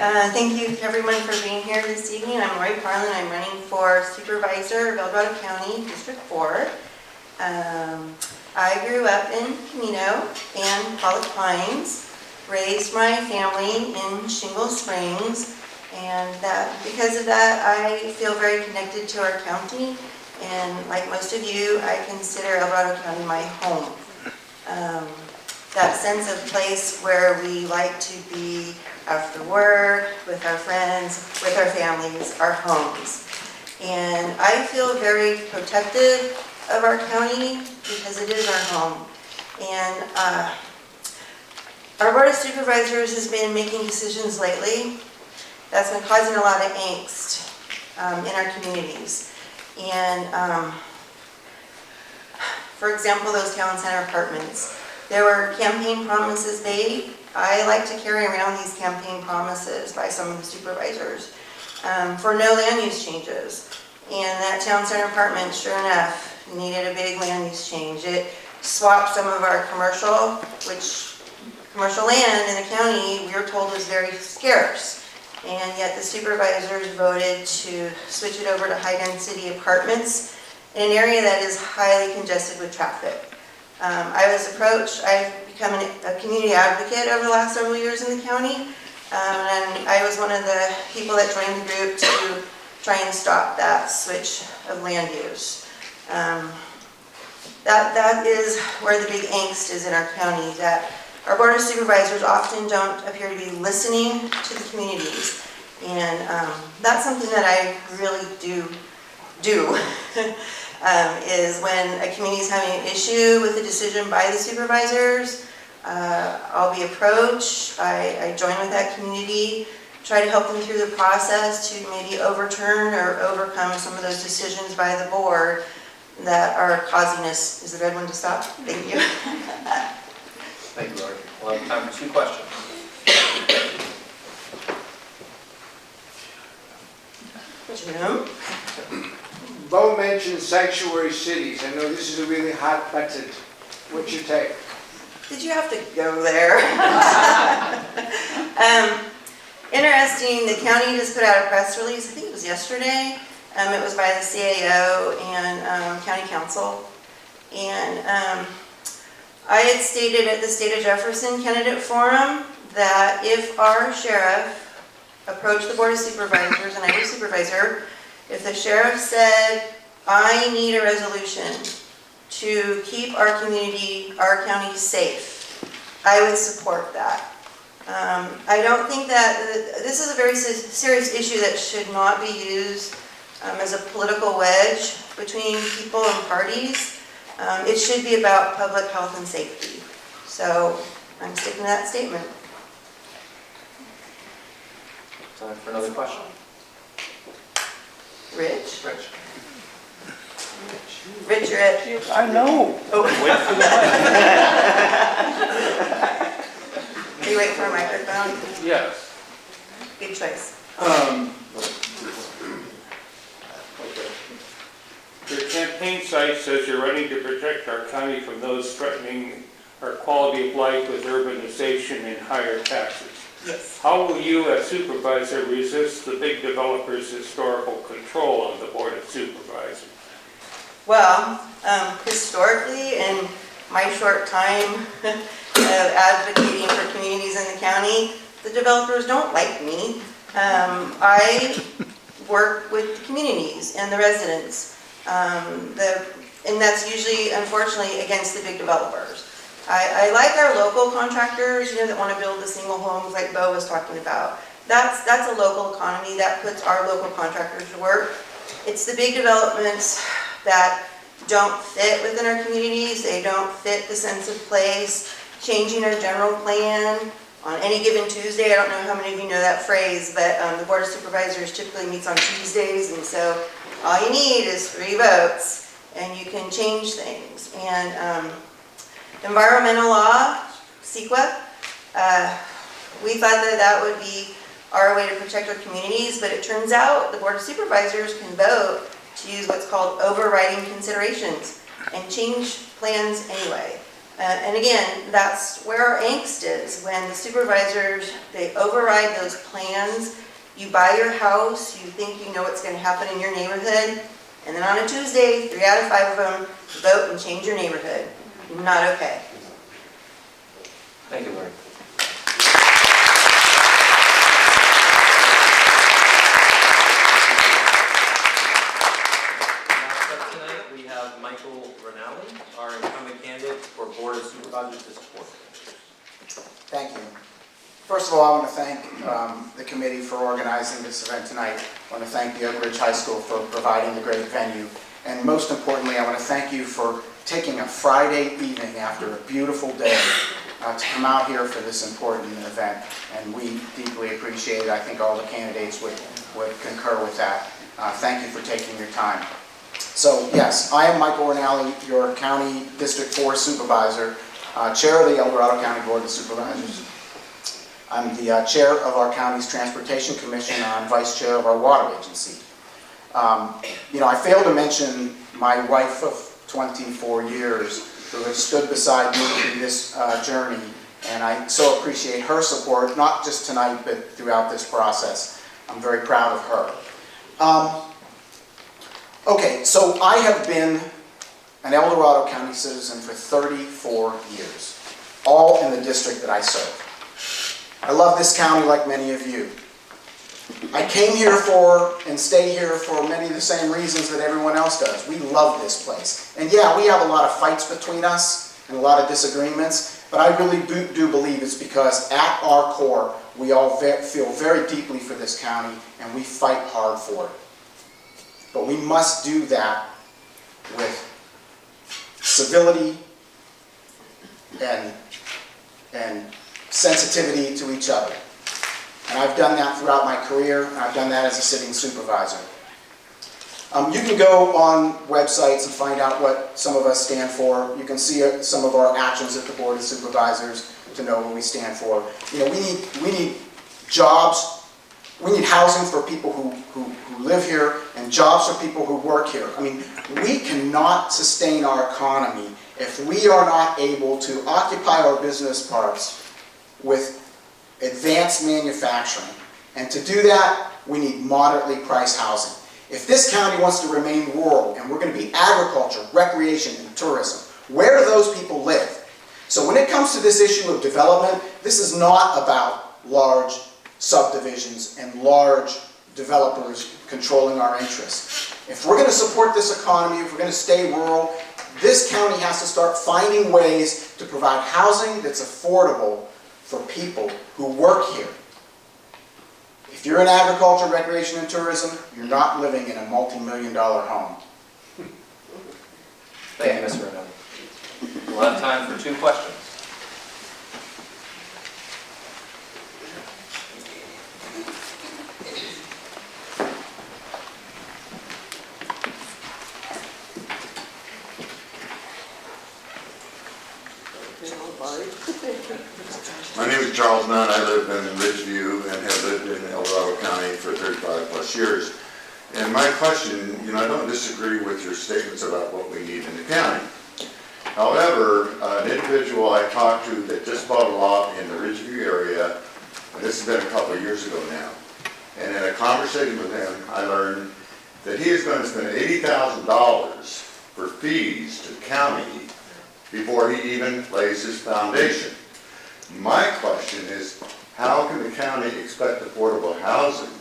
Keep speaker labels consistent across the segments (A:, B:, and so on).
A: Thank you everyone for being here this evening. I'm Roy Parlin. I'm running for Supervisor of El Dorado County, District 4. I grew up in Camino and Pollock Pines, raised my family in Shingle Springs, and because of that, I feel very connected to our county. And like most of you, I consider El Dorado County my home. That sense of place where we like to be after work, with our friends, with our families, our homes. And I feel very protective of our county because it is our home. And our Board of Supervisors has been making decisions lately that's been causing a lot of angst in our communities. And for example, those town center apartments. There were campaign promises made. I like to carry around these campaign promises by some of the supervisors for no land use changes. And that town center apartment, sure enough, needed a big land use change. It swapped some of our commercial land in the county we were told was very scarce. And yet the supervisors voted to switch it over to high density apartments in an area that is highly congested with traffic. I was approached, I've become a community advocate over the last several years in the county, and I was one of the people that joined the group to try and stop that switch of land use. That is where the big angst is in our county, that our Board of Supervisors often don't appear to be listening to the communities, and that's something that I really do. Is when a community is having an issue with a decision by the supervisors, I'll be approached, I join with that community, try to help them through the process to maybe overturn or overcome some of those decisions by the board that are causing us. Is the red one to stop? Thank you.
B: Thank you, Lori. We'll have time for 2 questions.
A: Jim?
C: Bo mentioned sanctuary cities. I know this is a really hot button. What's your take?
A: Did you have to go there? Interesting, the county just put out a press release, I think it was yesterday. It was by the CAO and County Council. And I had stated at the State of Jefferson Candidate Forum that if our sheriff approached the Board of Supervisors, and I was supervisor, if the sheriff said, I need a resolution to keep our community, our county safe, I would support that. I don't think that, this is a very serious issue that should not be used as a political wedge between people and parties. It should be about public health and safety. So I'm sticking to that statement.
B: Time for another question.
A: Rich?
B: Rich.
A: Rich.
D: I know.
A: Oh.
D: Wait for the mic.
A: Are you waiting for a microphone?
D: Yes.
A: Good choice.
D: Your campaign site says you're running to protect our county from those threatening our quality of life with urbanization and higher taxes.
A: Yes.
D: How will you, as supervisor, resist the big developers' historical control of the Board of Supervisors?
A: Well, historically, in my short time of advocating for communities in the county, the developers don't like me. I work with the communities and the residents, and that's usually, unfortunately, against the big developers. I like our local contractors, that want to build the single homes like Bo was talking about. That's a local economy that puts our local contractors to work. It's the big developments that don't fit within our communities. They don't fit the sense of place. Changing our general plan on any given Tuesday. I don't know how many of you know that phrase, but the Board of Supervisors typically meets on Tuesdays, and so all you need is 3 votes, and you can change things. And environmental law, CEQA, we thought that would be our way to protect our communities, but it turns out the Board of Supervisors can vote to use what's called overriding considerations and change plans anyway. And again, that's where our angst is. When the supervisors, they override those plans, you buy your house, you think you know what's going to happen in your neighborhood, and then on a Tuesday, 3 out of 5 of them vote and change your neighborhood. Not okay.
B: Thank you, Lori. Next up tonight, we have Michael Rinaldi, our incumbent candidate for Board of Supervisors District 4.
E: Thank you. First of all, I want to thank the committee for organizing this event tonight. I want to thank the Oak Ridge High School for providing the great venue. And most importantly, I want to thank you for taking a Friday evening after a beautiful day to come out here for this important event. And we deeply appreciate it. I think all the candidates would concur with that. Thank you for taking your time. So yes, I am Michael Rinaldi, your County District 4 Supervisor, Chair of the El Dorado County Board of Supervisors. I'm the chair of our county's Transportation Commission, and I'm vice chair of our water agency. I failed to mention my wife of 24 years who has stood beside me through this journey, and I so appreciate her support, not just tonight, but throughout this process. I'm very proud of her. Okay, so I have been an El Dorado County citizen for 34 years, all in the district that I serve. I love this county like many of you. I came here for and stay here for many of the same reasons that everyone else does. We love this place. And yeah, we have a lot of fights between us and a lot of disagreements, but I really do believe it's because at our core, we all feel very deeply for this county and we fight hard for it. But we must do that with civility and sensitivity to each other. And I've done that throughout my career, and I've done that as a sitting supervisor. You can go on websites and find out what some of us stand for. You can see some of our actions at the Board of Supervisors to know what we stand for. We need jobs. We need housing for people who live here and jobs for people who work here. I mean, we cannot sustain our economy if we are not able to occupy our business parks with advanced manufacturing. And to do that, we need moderately priced housing. If this county wants to remain rural, and we're going to be agriculture, recreation, and tourism, where do those people live? So when it comes to this issue of development, this is not about large subdivisions and large developers controlling our interests. If we're going to support this economy, if we're going to stay rural, this county has to start finding ways to provide housing that's affordable for people who work here. If you're in agriculture, recreation, and tourism, you're not living in a multi-million-dollar home.
B: Thank you, Mr. Rinaldi. We'll have time for 2 questions.
F: My name is Charles Nunn. I live in Ridgeview and have lived in El Dorado County for 35 plus years. And my question, I don't disagree with your statements about what we need in the county. However, an individual I talked to that just bought a lot in the Ridgeview area, and this has been a couple of years ago now, and in a conversation with him, I learned that he is going to spend $80,000 for fees to the county before he even lays his foundation. My question is, how can the county expect affordable housing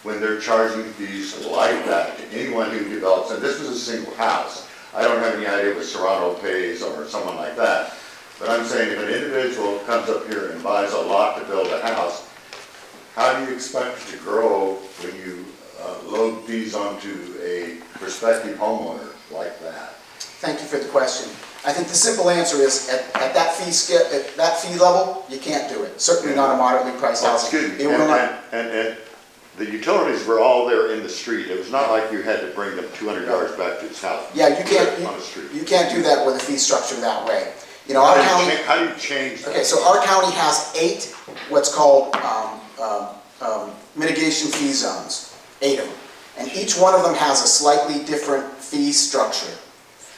F: when they're charging fees like that to anyone who develops? And this was a single house. I don't have any idea what Serrano pays or someone like that. But I'm saying if an individual comes up here and buys a lot to build a house, how do you expect it to grow when you load fees onto a prospective homeowner like that?
E: Thank you for the question. I think the simple answer is at that fee level, you can't do it. Certainly not a moderately priced housing.
F: Excuse me, and the utilities were all there in the street. It was not like you had to bring them 200 yards back to his house.
E: Yeah, you can't do that with a fee structure that way. Our county.
F: How do you change that?
E: Okay, so our county has 8 what's called mitigation fee zones, 8 of them, and each one of them has a slightly different fee structure.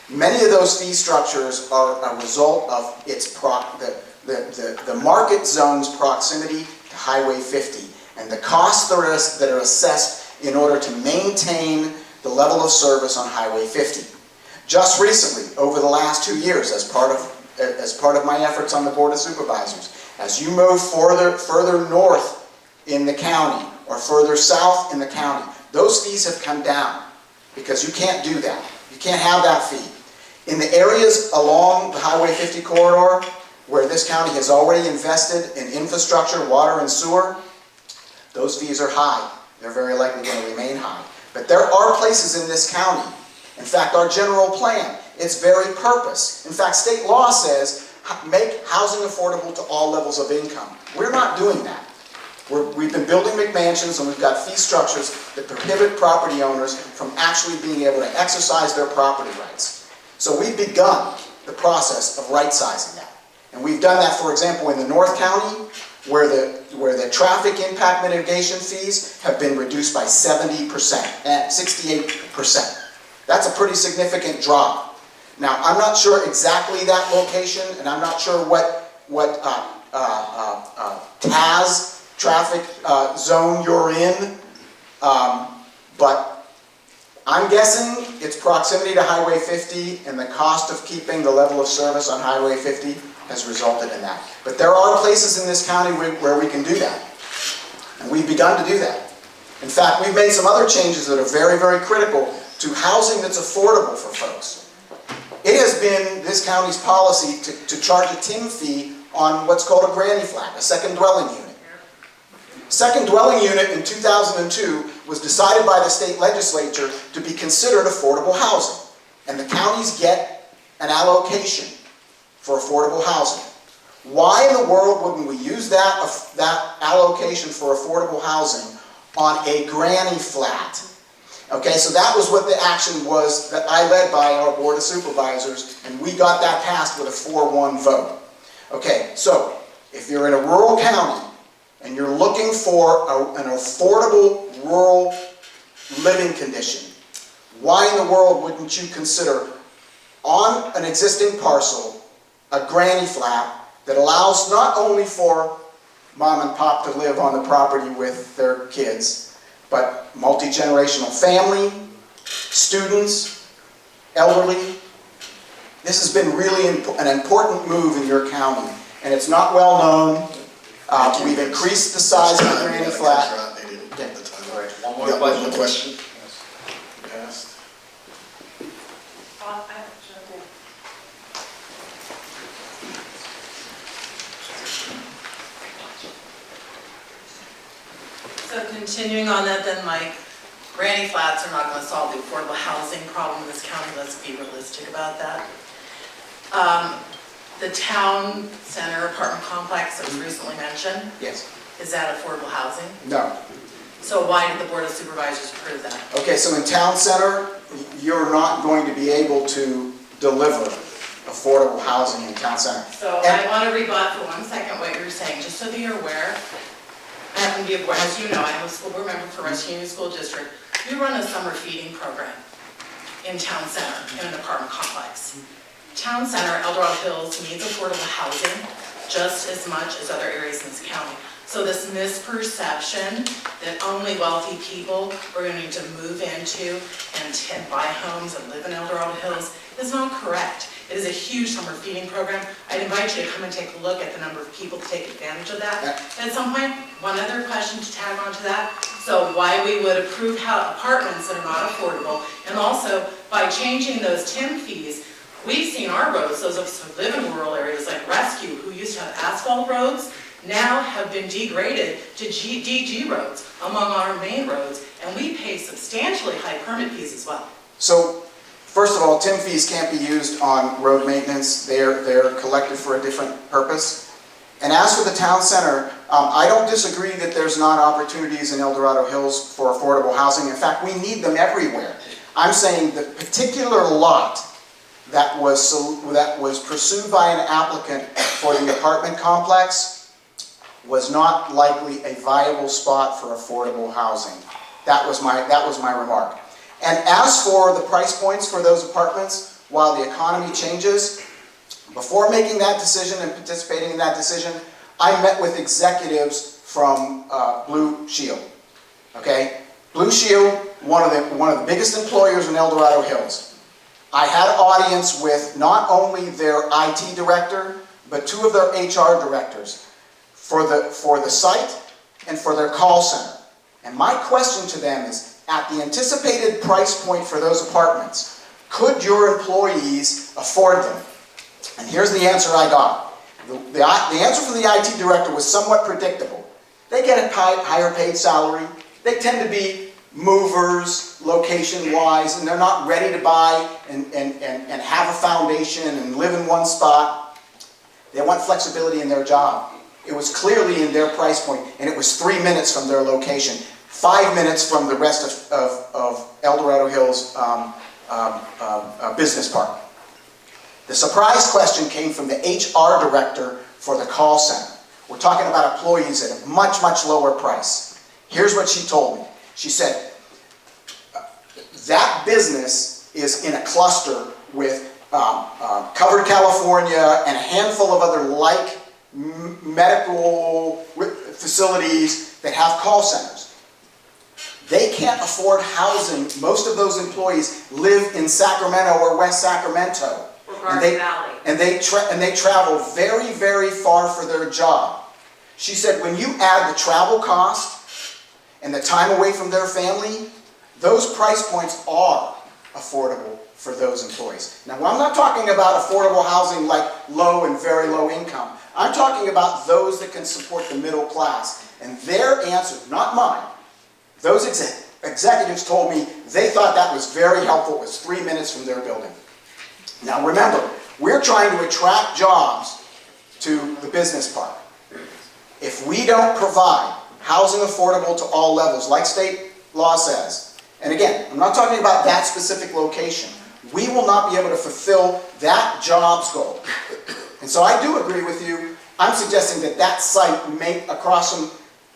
E: Many of those fee structures are a result of the market zone's proximity to Highway 50 and the costs that are assessed in order to maintain the level of service on Highway 50. Just recently, over the last 2 years, as part of my efforts on the Board of Supervisors, as you move further north in the county or further south in the county, those fees have come down because you can't do that. You can't have that fee. In the areas along the Highway 50 corridor where this county has already invested in infrastructure, water and sewer, those fees are high. They're very likely going to remain high. But there are places in this county, in fact our general plan, its very purpose. In fact, state law says make housing affordable to all levels of income. We're not doing that. We've been building McMansions and we've got fee structures that prohibit property owners from actually being able to exercise their property rights. So we've begun the process of right-sizing that. And we've done that, for example, in the North County, where the traffic impact mitigation fees have been reduced by 70% and 68%. That's a pretty significant drop. Now, I'm not sure exactly that location, and I'm not sure what TAS traffic zone you're in, but I'm guessing it's proximity to Highway 50 and the cost of keeping the level of service on Highway 50 has resulted in that. But there are places in this county where we can do that, and we've begun to do that. In fact, we've made some other changes that are very, very critical to housing that's affordable for folks. It has been this county's policy to charge a TIM fee on what's called a granny flat, a second dwelling unit. Second dwelling unit in 2002 was decided by the state legislature to be considered affordable housing. And the counties get an allocation for affordable housing. Why in the world wouldn't we use that allocation for affordable housing on a granny flat? Okay, so that was what the action was that I led by our Board of Supervisors, and we got that passed with a 4-1 vote. Okay, so if you're in a rural county and you're looking for an affordable rural living condition, why in the world wouldn't you consider on an existing parcel a granny flat that allows not only for mom and pop to live on the property with their kids, but multi-generational family, students, elderly. This has been really an important move in your county, and it's not well known. We've increased the size of the granny flat.
G: One more question. Passed.
H: So continuing on that then, Mike, granny flats are not going to solve the affordable housing problem in this county. Let's be realistic about that. The town center apartment complex that was recently mentioned,
E: Yes.
H: is that affordable housing?
E: No.
H: So why did the Board of Supervisors approve that?
E: Okay, so in town center, you're not going to be able to deliver affordable housing in town center.
H: So I want to rebut for 1 second what you're saying, just so that you're aware. I happen to be aware, as you know, I am a school board member for West Union School District. We run a summer feeding program in town center in an apartment complex. Town center, El Dorado Hills, needs affordable housing just as much as other areas in this county. So this misperception that only wealthy people are going to need to move into and buy homes and live in El Dorado Hills is not correct. It is a huge summer feeding program. I'd invite you to come and take a look at the number of people to take advantage of that. At some point, one other question to tag on to that. So why we would approve apartments that are not affordable, and also by changing those TIM fees, we've seen our roads, those of us who live in rural areas like Rescue, who used to have asphalt roads, now have been degraded to DG roads among our main roads, and we pay substantially high permit fees as well.
E: So, first of all, TIM fees can't be used on road maintenance. They're collected for a different purpose. And as for the town center, I don't disagree that there's not opportunities in El Dorado Hills for affordable housing. In fact, we need them everywhere. I'm saying the particular lot that was pursued by an applicant for the apartment complex was not likely a viable spot for affordable housing. That was my remark. And as for the price points for those apartments, while the economy changes. Before making that decision and participating in that decision, I met with executives from Blue Shield. Okay? Blue Shield, one of the biggest employers in El Dorado Hills. I had an audience with not only their IT director, but 2 of their HR directors for the site and for their call center. And my question to them is, at the anticipated price point for those apartments, could your employees afford them? And here's the answer I got. The answer from the IT director was somewhat predictable. They get a higher paid salary. They tend to be movers, location-wise, and they're not ready to buy and have a foundation and live in one spot. They want flexibility in their job. It was clearly in their price point, and it was 3 minutes from their location, 5 minutes from the rest of El Dorado Hills Business Park. The surprise question came from the HR director for the call center. We're talking about employees at a much, much lower price. Here's what she told me. She said, that business is in a cluster with Covered California and a handful of other like medical facilities that have call centers. They can't afford housing. Most of those employees live in Sacramento or West Sacramento. And they travel very, very far for their job. She said when you add the travel cost and the time away from their family, those price points are affordable for those employees. Now, I'm not talking about affordable housing like low and very low income. I'm talking about those that can support the middle class. And their answer, not mine, those executives told me they thought that was very helpful. It was 3 minutes from their building. Now remember, we're trying to attract jobs to the business park. If we don't provide housing affordable to all levels, like state law says, and again, I'm not talking about that specific location, we will not be able to fulfill that jobs goal. And so I do agree with you. I'm suggesting that that site across from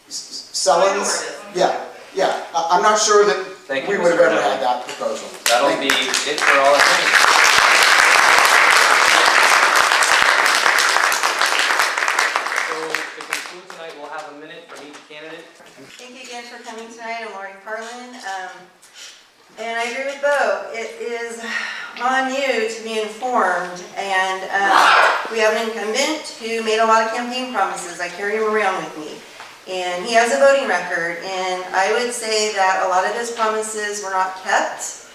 E: Sellens, yeah, I'm not sure that
B: Thank you,
E: we would have
B: Mr.
E: ever
B: Rinaldi.
E: had that proposal.
B: That'll
E: Thank
B: be
E: you.
B: it for all our things. So to conclude tonight, we'll have a minute from each candidate.
A: Thank you again for coming tonight. I'm Lori Carlin. And I agree with Bo. It is on you to be informed. And we have an incumbent who made a lot of campaign promises. I carry him around with me. And he has a voting record. And I would say that a lot of his promises were not kept.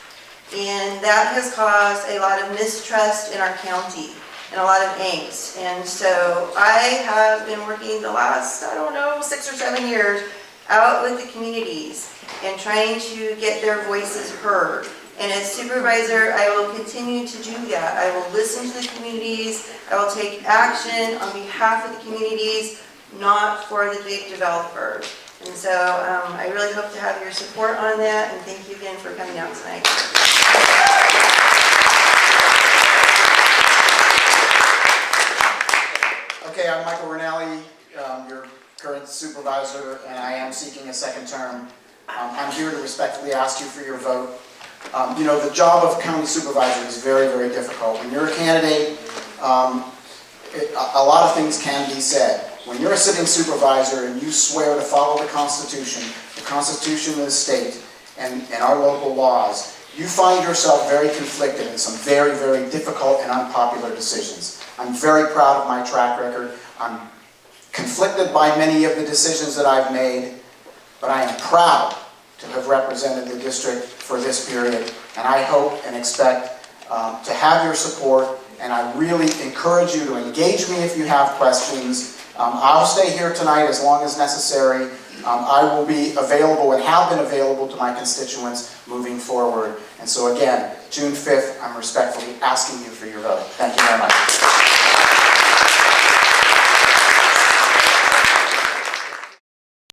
A: And that has caused a lot of mistrust in our county and a lot of angst. And so I have been working the last, 6 or 7 years out with the communities and trying to get their voices heard. And as supervisor, I will continue to do that. I will listen to the communities. I will take action on behalf of the communities, not for the big developers. And so I really hope to have your support on that, and thank you again for coming out tonight.
E: Okay, I'm Michael Rinaldi, your current supervisor, and I am seeking a second term. I'm here to respectfully ask you for your vote. The job of county supervisor is very, very difficult. When you're a candidate, a lot of things can be said. When you're a sitting supervisor and you swear to follow the Constitution of the state, and our local laws, you find yourself very conflicted in some very, very difficult and unpopular decisions. I'm very proud of my track record. I'm conflicted by many of the decisions that I've made, but I am proud to have represented the district for this period, and I hope and expect to have your support, and I really encourage you to engage me if you have questions. I'll stay here tonight as long as necessary. I will be available and have been available to my constituents moving forward. And so again, June 5th, I'm respectfully asking you for your vote. Thank you very much.